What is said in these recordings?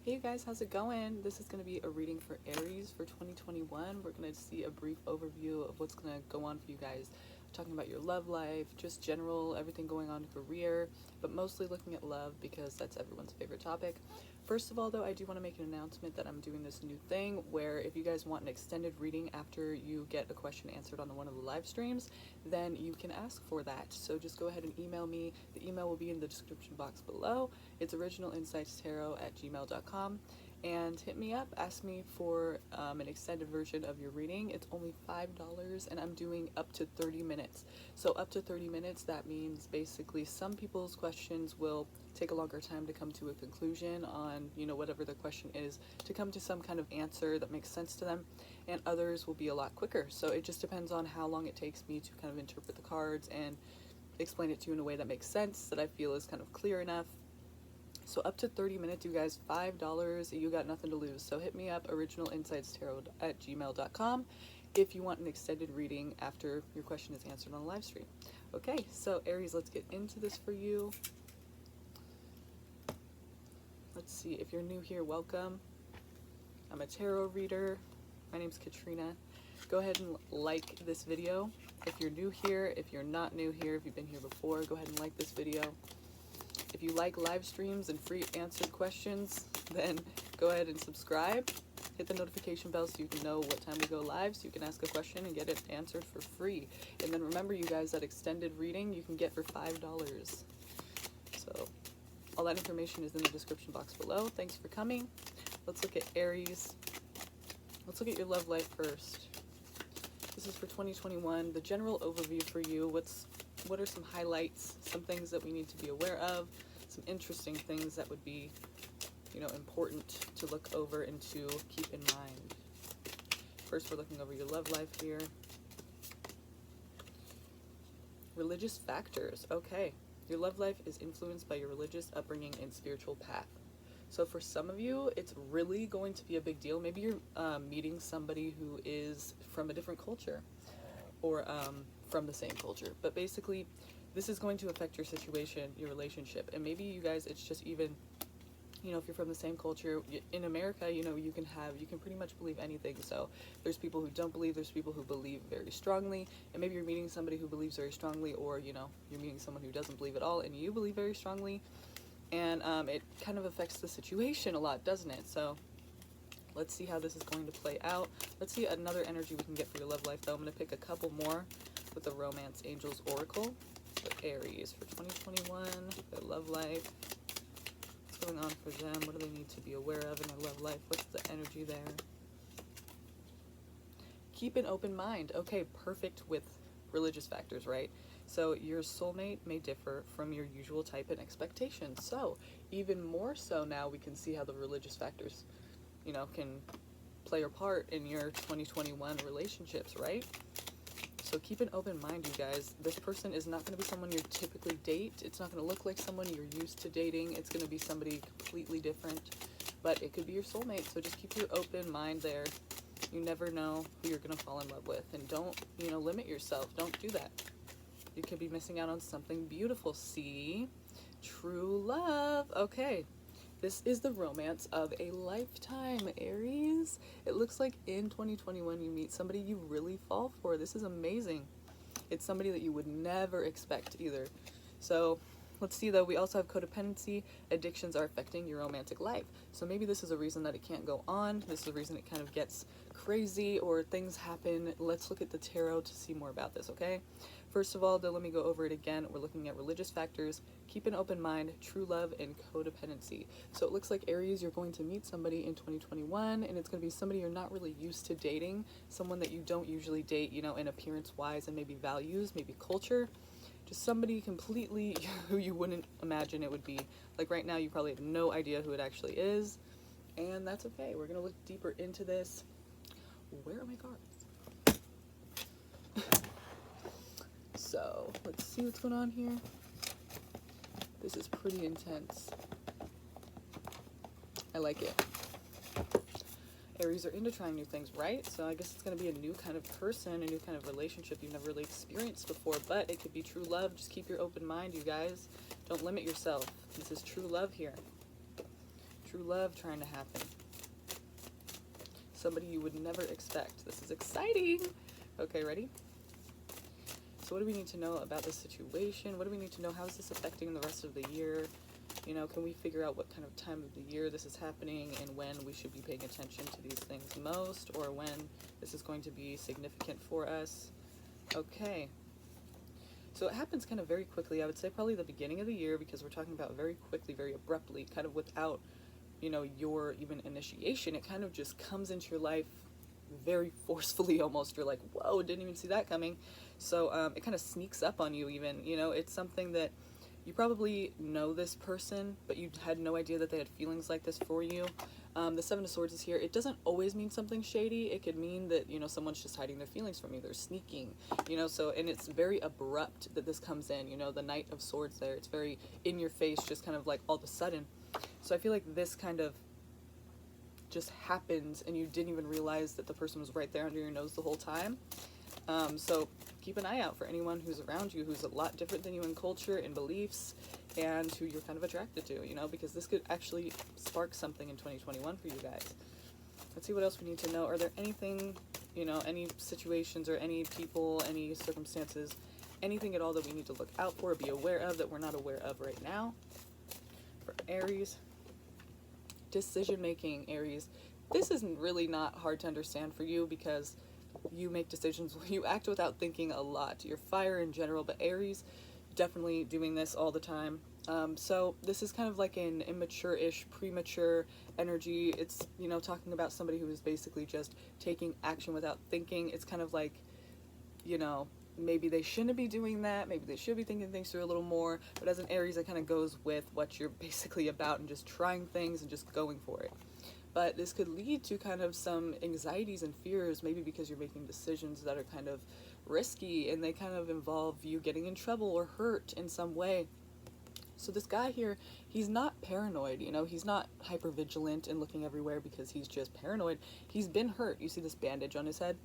Hey you guys, how's it going? This is going to be a reading for Aries for 2021. We're going to see a brief overview of what's going to go on for you guys. Talking about your love life, just general, everything going on in career, but mostly looking at love because that's everyone's favorite topic. First of all, though, I do want to make an announcement that I'm doing this new thing where if you guys want an extended reading after you get a question answered on one of the live streams, then you can ask for that. So just go ahead and email me. The email will be in the description box below. It's originalinsightstarot@gmail.com. And hit me up, ask me for an extended version of your reading. It's only $5 and I'm doing up to 30 minutes. So up to 30 minutes, that means basically some people's questions will take a longer time to come to a conclusion on, whatever the question is, to come to some kind of answer that makes sense to them, and others will be a lot quicker. So it just depends on how long it takes me to kind of interpret the cards and explain it to you in a way that makes sense, that I feel is kind of clear enough. So up to 30 minutes, you guys, $5, you got nothing to lose. So hit me up, originalinsightstarot@gmail.com, if you want an extended reading after your question is answered on a live stream. Okay, so Aries, let's get into this for you. Let's see, if you're new here, welcome. I'm a tarot reader. My name's Katrina. Go ahead and like this video. If you're new here, if you're not new here, if you've been here before, go ahead and like this video. If you like live streams and free answered questions, then go ahead and subscribe. Hit the notification bell so you can know what time we go live, so you can ask a question and get it answered for free. And then remember, you guys, that extended reading you can get for $5. So all that information is in the description box below. Thanks for coming. Let's look at Aries. Let's look at your love life first. This is for 2021. The general overview for you. What are some highlights, some things that we need to be aware of, some interesting things that would be, important to look over and to keep in mind. First, we're looking over your love life here. Religious factors. Okay. Your love life is influenced by your religious upbringing and spiritual path. So for some of you, it's really going to be a big deal. Maybe you're meeting somebody who is from a different culture, or from the same culture. But basically, this is going to affect your situation, your relationship. And maybe you guys, it's just even, if you're from the same culture, in America, you can pretty much believe anything. So there's people who don't believe, there's people who believe very strongly, and maybe you're meeting somebody who believes very strongly, or, you're meeting someone who doesn't believe at all, and you believe very strongly. And it kind of affects the situation a lot, doesn't it? So let's see how this is going to play out. Let's see another energy we can get for your love life, though. I'm going to pick a couple more with the Romance Angels Oracle for Aries for 2021, their love life. What's going on for them? What do they need to be aware of in their love life? What's the energy there? Keep an open mind. Okay, perfect with religious factors, right? So your soulmate may differ from your usual type and expectations. So even more so now we can see how the religious factors, can play a part in your 2021 relationships, right? So keep an open mind, you guys. This person is not going to be someone you typically date. It's not going to look like someone you're used to dating. It's going to be somebody completely different, but it could be your soulmate. So just keep your open mind there. You never know who you're going to fall in love with, and don't, limit yourself. Don't do that. You could be missing out on something beautiful. See? True love. Okay. This is the romance of a lifetime, Aries. It looks like in 2021 you meet somebody you really fall for. This is amazing. It's somebody that you would never expect either. So let's see, though. We also have codependency. Addictions are affecting your romantic life. So maybe this is a reason that it can't go on. This is a reason it kind of gets crazy or things happen. Let's look at the tarot to see more about this, okay? First of all, though, let me go over it again. We're looking at religious factors, keep an open mind, true love, and codependency. So it looks like, Aries, you're going to meet somebody in 2021, and it's going to be somebody you're not really used to dating, someone that you don't usually date, in appearance-wise and maybe values, maybe culture. Just somebody completely who you wouldn't imagine it would be. Like right now, you probably have no idea who it actually is, and that's okay. We're going to look deeper into this. Where are my cards? So let's see what's going on here. This is pretty intense. I like it. Aries are into trying new things, right? So I guess it's going to be a new kind of person, a new kind of relationship you've never really experienced before, but it could be true love. Just keep your open mind, you guys. Don't limit yourself. This is true love here. true love trying to happen. Somebody you would never expect. This is exciting. Okay, ready? So what do we need to know about this situation? What do we need to know? How is this affecting the rest of the year? You know, can we figure out what kind of time of the year this is happening and when we should be paying attention to these things most, or when this is going to be significant for us? Okay. So it happens kind of very quickly. I would say probably the beginning of the year, because we're talking about very quickly, very abruptly, kind of without, you know, your even initiation. It kind of just comes into your life very forcefully almost. You're like, whoa, didn't even see that coming. So it kind of sneaks up on you even. You know, it's something that you probably know this person, but you had no idea that they had feelings like this for you. The Seven of Swords is here. It doesn't always mean something shady. It could mean that, you know, someone's just hiding their feelings from you. They're sneaking, you know, so, and it's very abrupt that this comes in, you know, the Knight of Swords there. It's very in your face, just kind of like all of a sudden. So I feel like this kind of just happens and you didn't even realize that the person was right there under your nose the whole time. So keep an eye out for anyone who's around you who's a lot different than you in culture and beliefs, and who you're kind of attracted to, you know, because this could actually spark something in 2021 for you guys. Let's see what else we need to know. Are there anything, you know, any situations or any people, any circumstances, anything at all that we need to look out for, be aware of, that we're not aware of right now? For Aries, decision making, Aries. This isn't really not hard to understand for you because you make decisions, you act without thinking a lot. You're fire in general, but Aries, definitely doing this all the time. So this is kind of like an immature-ish, premature energy. It's, you know, talking about somebody who is basically just taking action without thinking. It's kind of like, you know, maybe they shouldn't be doing that. Maybe they should be thinking things through a little more. But as an Aries, it kind of goes with what you're basically about and just trying things and just going for it. But this could lead to kind of some anxieties and fears, maybe because you're making decisions that are kind of risky and they kind of involve you getting in trouble or hurt in some way. So this guy here, he's not paranoid, you know, he's not hypervigilant and looking everywhere because he's just paranoid. He's been hurt. You see this bandage on his head?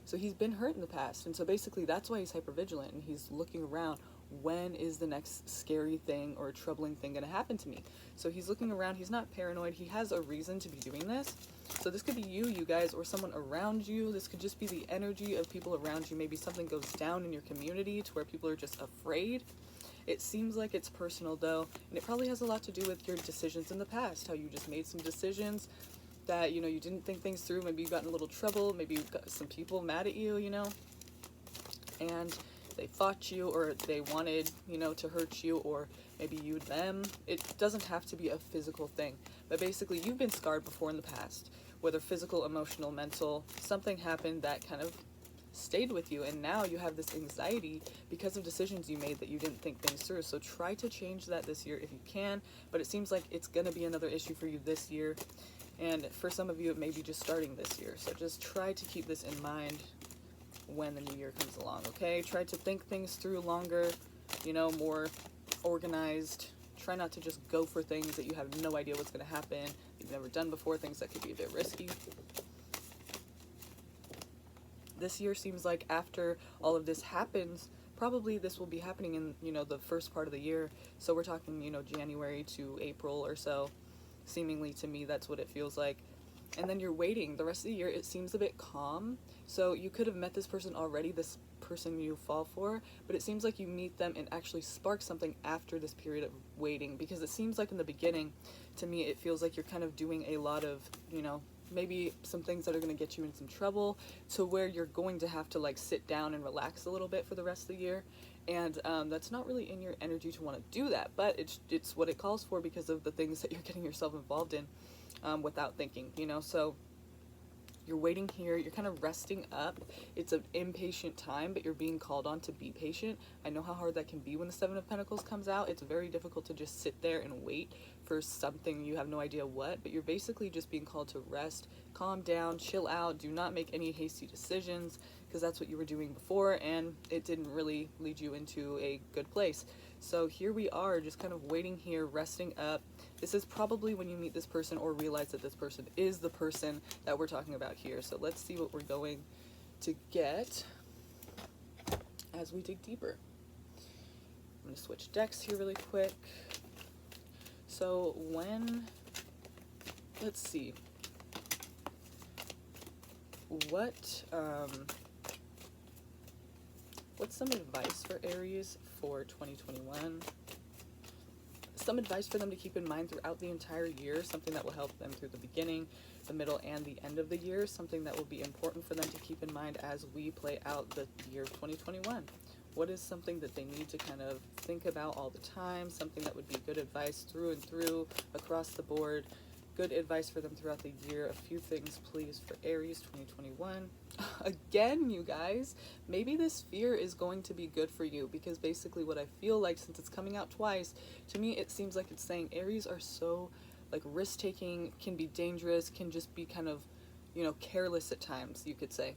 So he's been hurt in the past. And so basically that's why he's hypervigilant and he's looking around. When is the next scary thing or troubling thing going to happen to me? So he's looking around. He's not paranoid. He has a reason to be doing this. So this could be you guys, or someone around you. This could just be the energy of people around you. Maybe something goes down in your community to where people are just afraid. It seems like it's personal though, and it probably has a lot to do with your decisions in the past, how you just made some decisions that, you know, you didn't think things through. Maybe you got in a little trouble. Maybe you got some people mad at you, you know, and they fought you, or they wanted, you know, to hurt you, or maybe you them. It doesn't have to be a physical thing, but basically you've been scarred before in the past, whether physical, emotional, mental. Something happened that kind of stayed with you, and now you have this anxiety because of decisions you made that you didn't think things through. So try to change that this year if you can, but it seems like it's going to be another issue for you this year, and for some of you it may be just starting this year. So just try to keep this in mind when the new year comes along, okay? Try to think things through longer, you know, more organized. Try not to just go for things that you have no idea what's going to happen, you've never done before, things that could be a bit risky. This year seems like after all of this happens, probably this will be happening in, you know, the first part of the year. So we're talking, you know, January to April or so. Seemingly to me, that's what it feels like. And then you're waiting. The rest of the year, it seems a bit calm. So you could have met this person already, this person you fall for, but it seems like you meet them and actually spark something after this period of waiting, because it seems like in the beginning, to me, it feels like you're kind of doing a lot of, you know, maybe some things that are going to get you in some trouble, to where you're going to have to like sit down and relax a little bit for the rest of the year. And that's not really in your energy to want to do that, but it's what it calls for because of the things that you're getting yourself involved in without thinking, you know. So you're waiting here, you're kind of resting up. It's an impatient time, but you're being called on to be patient. I know how hard that can be when the Seven of Pentacles comes out. It's very difficult to just sit there and wait for something you have no idea what, but you're basically just being called to rest, calm down, chill out, do not make any hasty decisions, because that's what you were doing before and it didn't really lead you into a good place. So here we are, just kind of waiting here, resting up. This is probably when you meet this person or realize that this person is the person that we're talking about here. So let's see what we're going to get as we dig deeper. I'm going to switch decks here really quick. So when let's see. What's some advice for Aries for 2021? Some advice for them to keep in mind throughout the entire year, something that will help them through the beginning, the middle, and the end of the year, something that will be important for them to keep in mind as we play out the year of 2021. What is something that they need to kind of think about all the time, something that would be good advice through and through, across the board, good advice for them throughout the year. A few things, please, for Aries 2021. Again, you guys, maybe this fear is going to be good for you, because basically what I feel like, since it's coming out twice, to me it seems like it's saying Aries are so like risk-taking, can be dangerous, can just be kind of, you know, careless at times, you could say.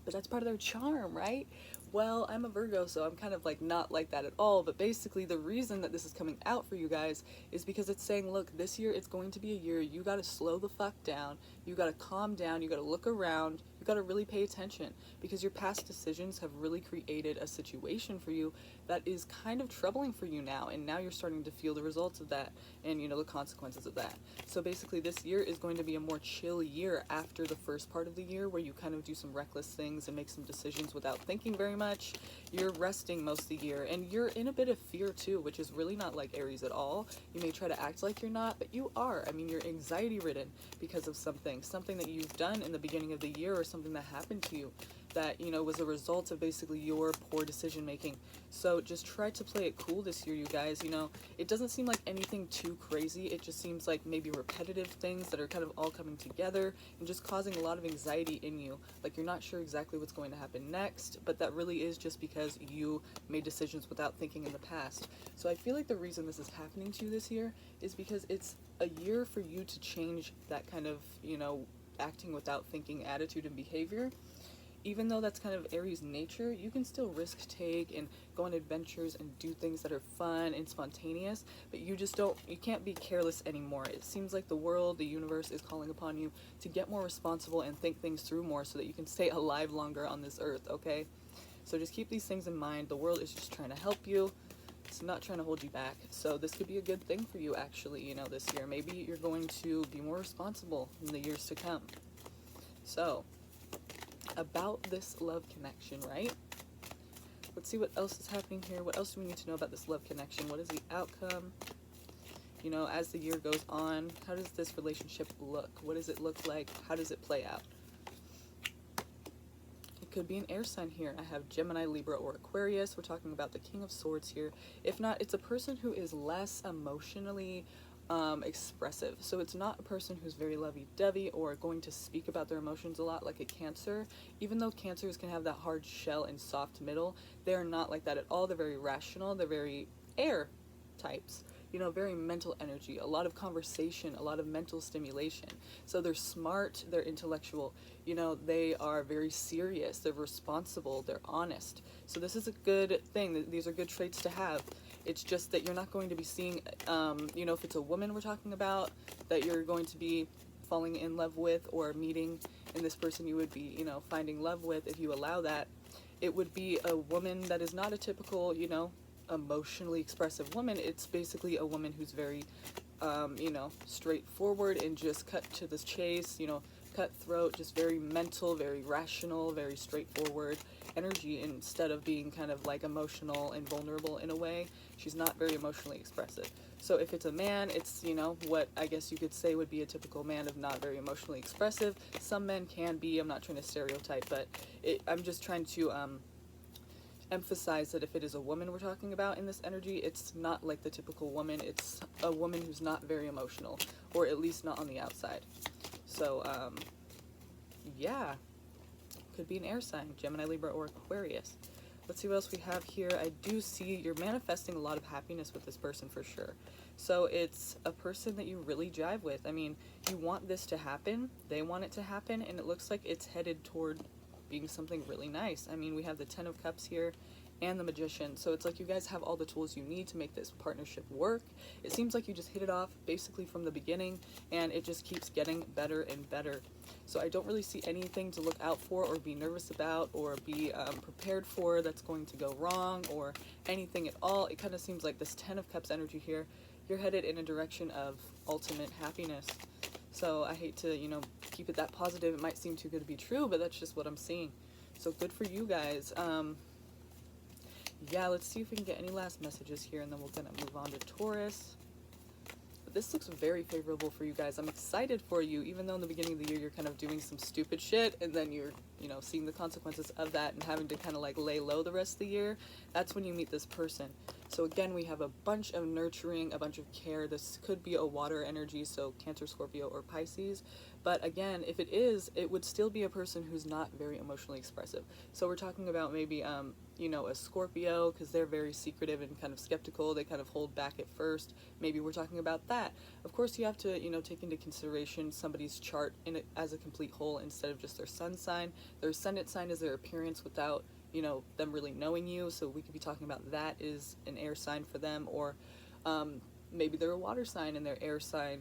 But that's part of their charm, right? Well, I'm a Virgo, so I'm kind of like not like that at all. But basically the reason that this is coming out for you guys is because it's saying, look, this year it's going to be a year you got to slow the fuck down. You got to calm down. You got to look around. You got to really pay attention, because your past decisions have really created a situation for you that is kind of troubling for you now. And now you're starting to feel the results of that and, you know, the consequences of that. So basically this year is going to be a more chill year after the first part of the year, where you kind of do some reckless things and make some decisions without thinking very much. You're resting most of the year, and you're in a bit of fear too, which is really not like Aries at all. You may try to act like you're not, but you are. I mean, you're anxiety ridden because of something that you've done in the beginning of the year, or something that happened to you that, you know, was a result of basically your poor decision making. So just try to play it cool this year, you guys. You know, it doesn't seem like anything too crazy. It just seems like maybe repetitive things that are kind of all coming together and just causing a lot of anxiety in you. Like you're not sure exactly what's going to happen next, but that really is just because you made decisions without thinking in the past. So I feel like the reason this is happening to you this year is because it's a year for you to change that kind of, you know, acting without thinking attitude and behavior. Even though that's kind of Aries nature, you can still risk take and go on adventures and do things that are fun and spontaneous, but you can't be careless anymore. It seems like the world, the universe is calling upon you to get more responsible and think things through more so that you can stay alive longer on this earth, okay? So just keep these things in mind. The world is just trying to help you. It's not trying to hold you back. So this could be a good thing for you, actually, you know, this year. Maybe you're going to be more responsible in the years to come. So about this love connection, right? Let's see what else is happening here. What else do we need to know about this love connection? What is the outcome? You know, as the year goes on, how does this relationship look? What does it look like? How does it play out? It could be an air sign here. I have Gemini, Libra, or Aquarius. We're talking about the King of Swords here. If not, it's a person who is less emotionally expressive. So it's not a person who's very lovey-dovey or going to speak about their emotions a lot like a Cancer. Even though Cancers can have that hard shell and soft middle, they're not like that at all. They're very rational. They're very air types. You know, very mental energy, a lot of conversation, a lot of mental stimulation. So they're smart, they're intellectual, you know, they are very serious, they're responsible, they're honest. So this is a good thing. These are good traits to have. It's just that you're not going to be seeing, you know, if it's a woman we're talking about, that you're going to be falling in love with or meeting, and this person you would be, you know, finding love with, if you allow that, it would be a woman that is not a typical, you know, emotionally expressive woman. It's basically a woman who's very, you know, straightforward and just cut to the chase, you know, cutthroat, just very mental, very rational, very straightforward energy, instead of being kind of like emotional and vulnerable in a way. She's not very emotionally expressive. So if it's a man, it's, you know, what I guess you could say would be a typical man of not very emotionally expressive. Some men can be, I'm not trying to stereotype, but I'm just trying to emphasize that if it is a woman we're talking about in this energy, it's not like the typical woman. It's a woman who's not very emotional, or at least not on the outside. So, yeah, could be an air sign, Gemini, Libra, or Aquarius. Let's see what else we have here. I do see you're manifesting a lot of happiness with this person for sure. So it's a person that you really jive with. I mean, you want this to happen, they want it to happen, and it looks like it's headed toward being something really nice. I mean, we have the Ten of Cups here and the Magician, so it's like you guys have all the tools you need to make this partnership work. It seems like you just hit it off basically from the beginning, and it just keeps getting better and better. So I don't really see anything to look out for or be nervous about or be prepared for that's going to go wrong or anything at all. It kind of seems like this Ten of Cups energy here, you're headed in a direction of ultimate happiness. So I hate to, you know, keep it that positive. It might seem too good to be true, but that's just what I'm seeing. So good for you guys. Yeah, let's see if we can get any last messages here, and then we're gonna move on to Taurus. But this looks very favorable for you guys. I'm excited for you, even though in the beginning of the year you're kind of doing some stupid shit, and then you're, you know, seeing the consequences of that and having to kind of like lay low the rest of the year. That's when you meet this person. So again, we have a bunch of nurturing, a bunch of care. This could be a water energy, so Cancer, Scorpio, or Pisces. But again, if it is, it would still be a person who's not very emotionally expressive. So we're talking about maybe, you know, a Scorpio, because they're very secretive and kind of skeptical. They kind of hold back at first. Maybe we're talking about that. Of course, you have to, you know, take into consideration somebody's chart as a complete whole instead of just their sun sign. Their ascendant sign is their appearance without, you know, them really knowing you. So we could be talking about that is an air sign for them, or maybe they're a water sign and their air sign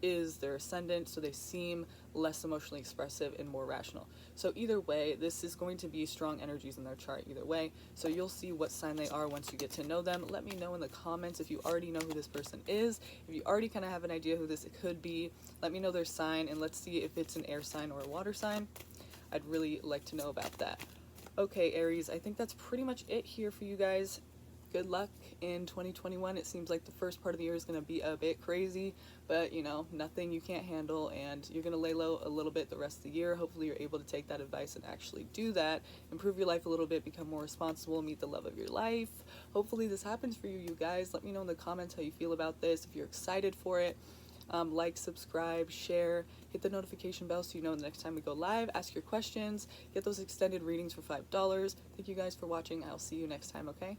is their ascendant, so they seem less emotionally expressive and more rational. So either way, this is going to be strong energies in their chart either way. So you'll see what sign they are once you get to know them. Let me know in the comments if you already know who this person is. If you already kind of have an idea who this could be, let me know their sign, and let's see if it's an air sign or a water sign. I'd really like to know about that. Okay, Aries, I think that's pretty much it here for you guys. Good luck in 2021. It seems like the first part of the year is going to be a bit crazy, but you know, nothing you can't handle, and you're going to lay low a little bit the rest of the year. Hopefully you're able to take that advice and actually do that, improve your life a little bit, become more responsible, meet the love of your life. Hopefully this happens for you, you guys. Let me know in the comments how you feel about this, if you're excited for it. Like, subscribe, share, hit the notification bell so you know the next time we go live. Ask your questions, get those extended readings for $5. Thank you guys for watching. I'll see you next time, okay?